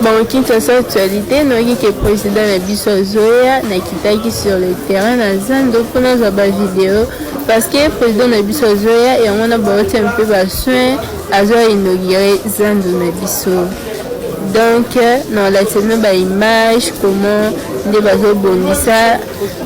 Bon, Kinshasa actualité, nous avons le président de Bisso Zoya, qui sur le terrain dans Zando pour nous avoir vidéo parce que le président de Bisso Zoya et on a bâti un peu de soin à inaugurer Zando de Bisso. Donc, nous avons la image, comment les bateaux bondissent.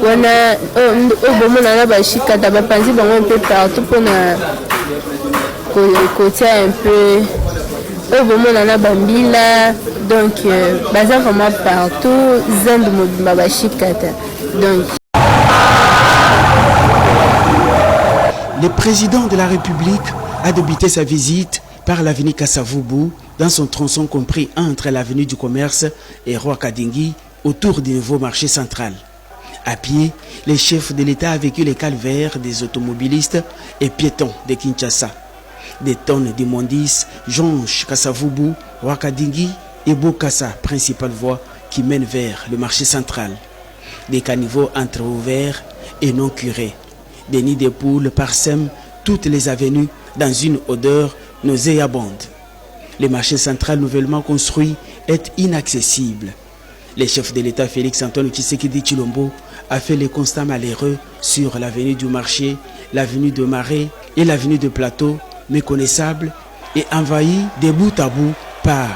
On a au moment où on a chicata, on a un peu partout pour nous côté un peu. Au moment où on a bambila. Donc, baza vraiment partout, Zando Mobimba Chikata. Donc, le président de la République a débuté sa visite par l'avenue Kasavubu dans son tronçon compris entre l'avenue du Commerce et Roi Kadingi autour du nouveau marché central. À pied, les chefs de l'État a vécu les calvaires des automobilistes et piétons de Kinshasa. Des tonnes d'immondices jonchent Kasavubu, Roi Kadingi et Bokassa, principale voie qui mène vers le marché central. Des caniveaux entre-ouverts et non curés. Des nids de poules parsèment toutes les avenues dans une odeur nauséabonde. Le marché central nouvellement construit est inaccessible. Le chef de l'État Félix Antoine Tshisekedi Tshilombo a fait les constats malheureux sur l'avenue du marché, l'avenue de Marais et l'avenue de Plateau, méconnaissables et envahies de bout à bout par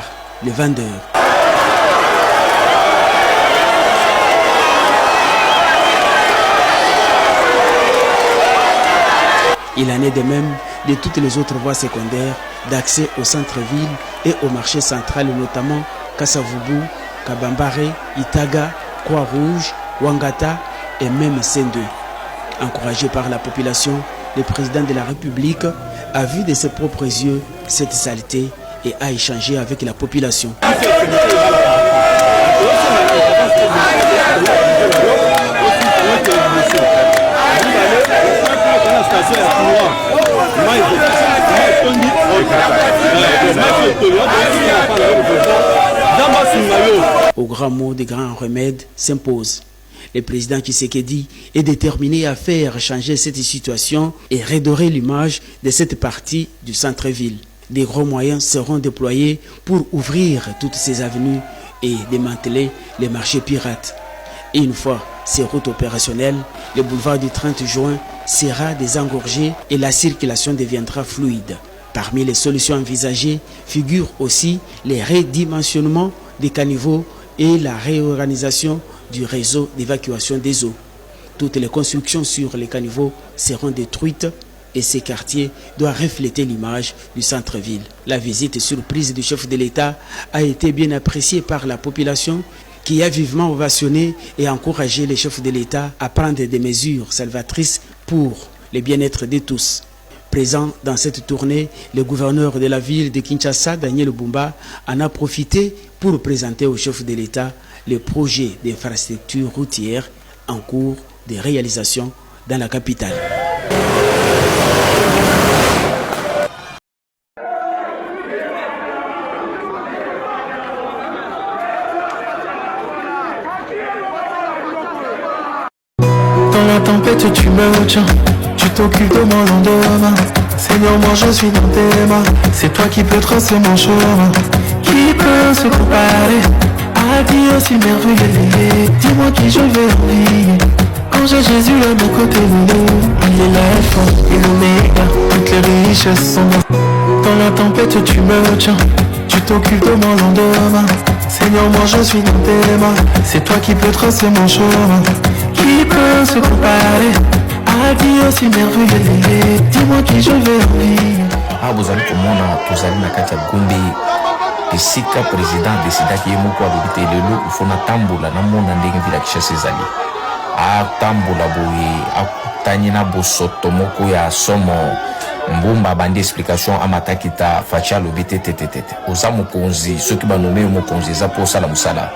les vendeurs. Il en est de même de toutes les autres voies secondaires d'accès au centre-ville et au marché central, notamment Kasavubu, Kabambare, Itaga, Croix-Rouge, Wangata et même Sendé. Encouragé par la population, le président de la République a vu de ses propres yeux cette saleté et a échangé avec la population. Au grand mot des grands remèdes s'impose. Le président Tshisekedi est déterminé à faire changer cette situation et redorer l'image de cette partie du centre-ville. Des gros moyens seront déployés pour ouvrir toutes ces avenues et démanteler les marchés pirates. Et une fois ces routes opérationnelles, le boulevard du 30 juin sera désengorgé et la circulation deviendra fluide. Parmi les solutions envisagées figurent aussi les redimensionnements des caniveaux et la réorganisation du réseau d'évacuation des eaux. Toutes les constructions sur les caniveaux seront détruites et ces quartiers doivent refléter l'image du centre-ville. La visite surprise du chef de l'État a été bien appréciée par la population qui a vivement ovationné et encouragé les chefs de l'État à prendre des mesures salvatrices pour le bien-être de tous. Présent dans cette tournée, le gouverneur de la ville de Kinshasa, Daniel Bumba, en a profité pour présenter au chef de l'État le projet d'infrastructure routière en cours de réalisation dans la capitale. Dans la tempête, tu me tiens. Tu t'occupes de mon lendemain. Seigneur, moi je suis dans tes mains. C'est toi qui peux tracer mon chemin. Qui peut se comparer à Dieu si merveilleux? Dis-moi qui je vais envier. Quand j'ai Jésus à mon côté, il est l'alpha et l'oméga. Toutes les richesses sont dans la tempête, tu me tiens. Tu t'occupes de mon lendemain. Seigneur, moi je suis dans tes mains. C'est toi qui peux tracer mon chemin. Qui peut se comparer à Dieu si merveilleux? Dis-moi qui je vais envier. Vous allez komona tozali na kati ya gombe esika président décidaki ye moko alobi te lelo ifona tambola namona ndenge vila Kinshasa ezali atambola boye akutani na bosoto moko ya somo mbumba bandi explication amataki ta faci alobi te oza mokonzi soki banome yo mokonzi eza mpo osala mosala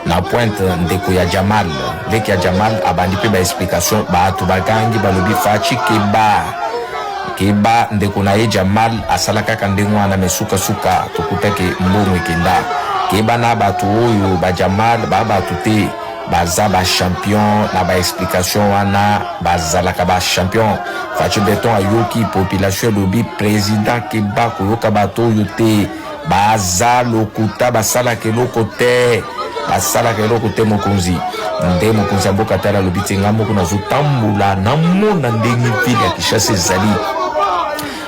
na pointe ndeko ya Jamal ndeko ya Jamal abandi mpe baexplication bato bakangi balobi faci keba ndeko na ye Jamal asala kaka ndenge wana mesuka tokutaki mbongo ekenda keba na bato oyo ba Jamal bato te baza ba champion na ba explication wana bazalaka ba champion faci beton ayoki population lobi président keba koyoka bato oyo te baza lokuta basala ke lokote mokonzi nde mokonzi mboka tala lobite ngambo kuna zotambula na mona ndenge vile ya Kinshasa ezali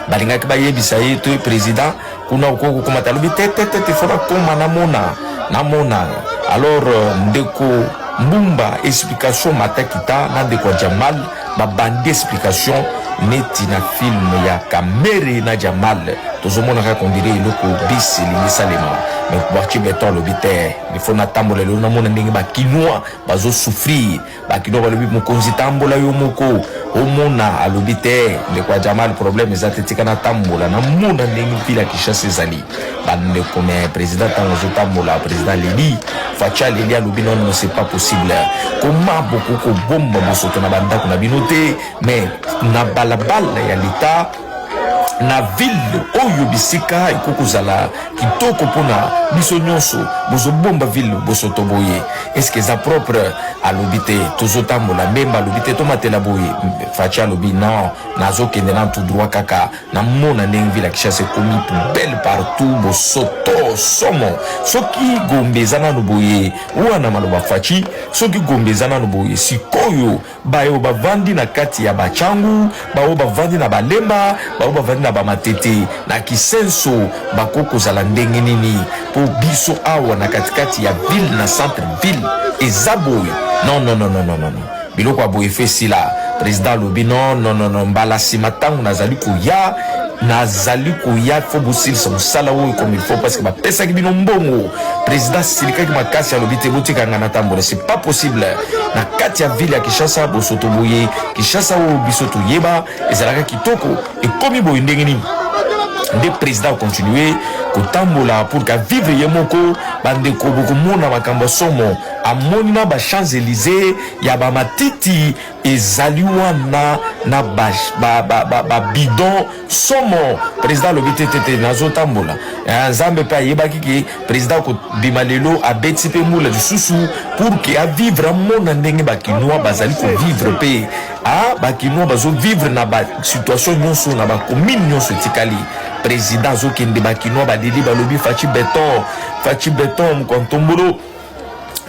balingaki bayebisa ye to président kuna ukoko komata lobite tete fora koma na mona alors ndeko Mbumba explication matakita na ndeko Jamal babandi explication neti na film ya Kamere na Jamal tozomona ka kondire eloko bisi lingisalema mais Boachi Beton lobite il faut na tambola lo na mona ndenge ba kinois bazo souffrir ba kinois ba lobi mokonzi tambola yo moko omona alobite ndeko Jamal problème ezatetika na tambola na mona ndenge pila Kinshasa ezali bande comme président tango tambola président Lili Facha Lili alobi non c'est pas possible comment beaucoup ko bomba bosoto na banda kuna binote mais na balabala ya l'État na ville oyo bisika ikokozala kitoko pona biso nyonso bozobomba ville bosoto boye est-ce que ça propre à l'obité tozotambola memba l'obité tomatela boye Facha lobi non nazokende na tout droit kaka na mona ndenge ville Kinshasa komi belle partout bosoto somo soki gombezana no boye wana maloba Fachi soki gombezana no boye sikoyo bayo bavandi na kati ya bachangu bayo bavandi na balemba bayo bavandi na bamatete na Kisenso bakoko zala ndenge nini po biso awa na katikati ya ville na centre ville ezaboye non biloko aboye fesi la président lobi non mbala simatangu nazali kuya faut bosser son sala oyo comme il faut parce que bapesa ki bino mbongo président silika ki makasi alobi te botika ngana tambola c'est pas possible na kati ya ville ya Kinshasa bosoto boye Kinshasa oyo bisoto yeba ezalaka kitoko ekomi boye ndenge nini nde président continuer kotambola pour ka vivre ye moko bande ko bokomona makambo somo amoni na ba Champs-Élysées ya ba matiti ezali wana na ba bidon somo président lobitete nazo tambola nzambe pa yebaki ki président ko bimalelo abeti pe mula du susu pour que a vivre mona ndenge bakinois bazali ko vivre pe bakinois bazo vivre na ba situation nyonso na ba commune nyonso tikali président zokende bakinois badeli balobi Fachi Beton mkontombolo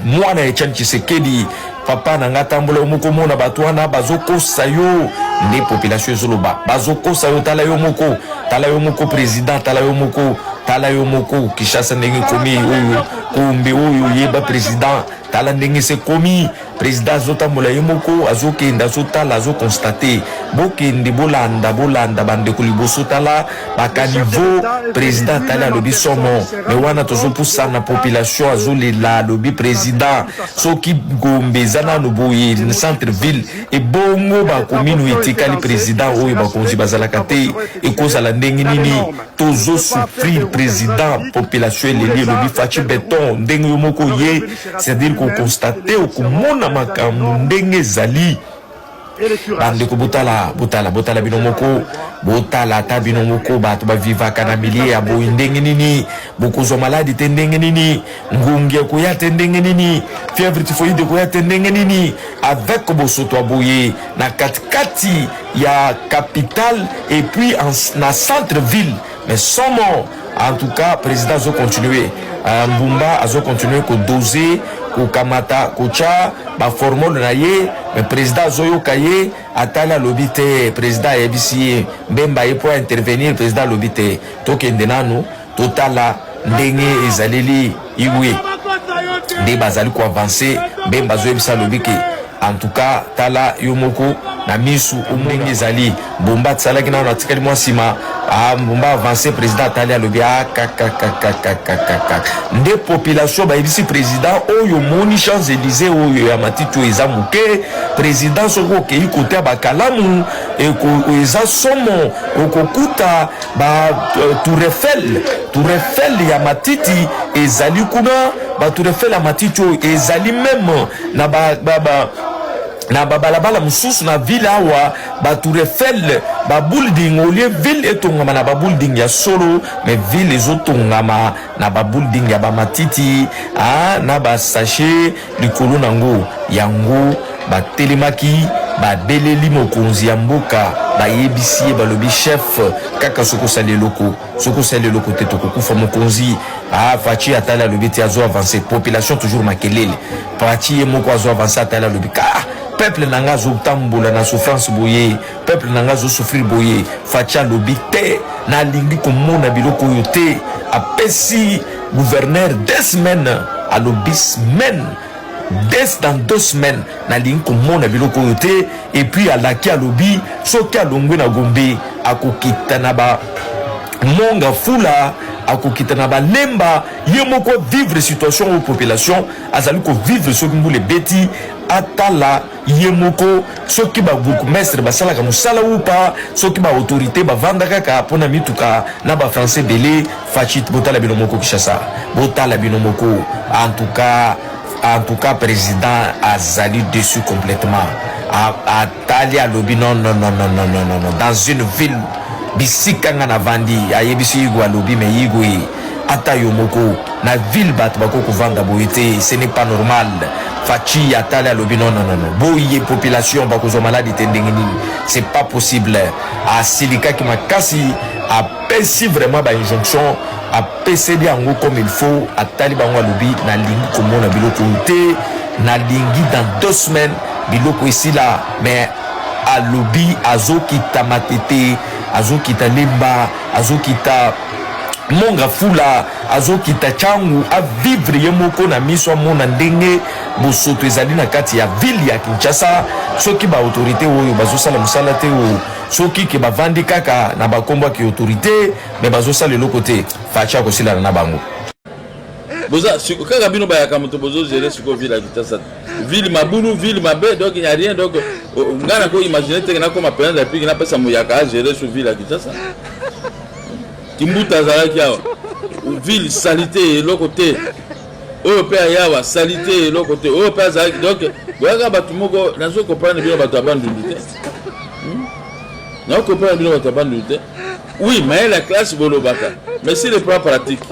mwana Etienne Tshisekedi papa nanga tambola moko mona bato wana bazokosa yo nde population ezoloba bazokosa yo tala yo moko président tala yo moko Kinshasa ndenge komi oyo kombe oyo yeba président tala ndenge se komi président zotambola ye moko azokenda azotala azokonstate bokende bolanda bande ko liboso tala baka niveau président tala alobi somo me wana tozopusa na population azolela lobi président soki gombe zana no boye centre ville e bongo ba komino etikali président oyo bakonzi bazalaka te ekozala ndenge nini tozo souffrir président population eleli lobi Fachi Beton ndenge yo moko ye c'est-à-dire ko constater o komona makambo ndenge zali bande ko botala bino moko botala ta bino moko bato ba vivaka na milie ya boye ndenge nini bokozo maladi te ndenge nini ngungi ko ya te ndenge nini fièvre typhoïde ko ya te ndenge nini avec bosoto aboye na katikati ya capitale et puis na centre ville mais somo en tout cas président zo continuer Mbumba azo continuer ko doser ko kamata ko cha ba formule na ye mais président zoyo kaye atala lobite président ebisi mbemba ye pour intervenir président lobite tokende nanu totala ndenge ezaleli iwe nde bazali ko avancer mbemba zo ebisa lobike en tout cas tala yo moko na misu ndenge ezali Mbumba tsalaki na tikali mwa sima Mbumba avancer président tali alobi nde population ba ibisi président oyo moni Champs-Élysées oyo ya matito eza muke président soko ke ikote bakalamu eko eza somo okokuta ba Tour Eiffel ya matiti ezali kuna ba Tour Eiffel ya matito ezali même na balabala mususu na ville awa ba Tour Eiffel ba building olie ville etongama na ba building ya solo mais ville ezotongama na ba building ya ba matiti na ba sachet likolo nango yango ba telemaki babeleli mokonzi ya mboka bayebisi ye balobi chef kaka sokosala eloko te tokokufa mokonzi faci atali alobi te azo avance population toujours makelele faci ye moko azo avance atali alobi peuple nanga azotambola na souffrance boye peuple nanga azosouffrir boye faci alobi te nalingi komona biloko oyo te apesi gouverneur 2 semaines alobi semaine dans 2 semaines nalingi komona biloko oyo te et puis alaki alobi soki alongwe na Gombe akokita na ba monga fula akokita na balemba ye moko vivre situation aux population azali ko vivre soki mbule beti atala ye moko soki ba bourgmestre basalaka musala upa soki ba autorité bavanda kaka pona mituka na ba français belé fachit botala bino moko Kinshasa botala bino moko en tout cas président azali dessus complètement atali alobi non dans une ville bisika nga na vandi ayebisi yigo alobi me yigo ata yo moko na ville bato bakoko vanda boyete ce n'est pas normal faci atali alobi non boye population bakozo maladi tendenge nini c'est pas possible asilika ki makasi apesi vraiment ba injonction apesedi yango comme il faut atali bango alobi na lingi komona biloko te na lingi dans 2 semaines biloko ici là mais alobi azokita matete azokita lemba azokita monga fula azokita changu a vivre ye moko na miso mona ndenge bosoto ezali na kati ya ville ya Kinshasa soki ba autorité oyo bazosala musala te o soki ke bavandi kaka na bakombo ki autorité mais bazosala eloko te facha kosila na bango boza kaka bino ba yaka moto bozo gérer siko ville ya Kinshasa ville mabulu ville mabe donc il y a rien donc ngana ko imaginer te na koma président de la République na pesa moyaka gérer sur ville ya Kinshasa Kimbuta zalaki awa ville salité eloko te oyo pe yawa salité eloko te oyo pe zalaki donc boyaka bato moko nazo comprendre bien bato abandundu te na comprendre bien bato abandundu te oui mais la classe bolobaka mais c'est le plan pratique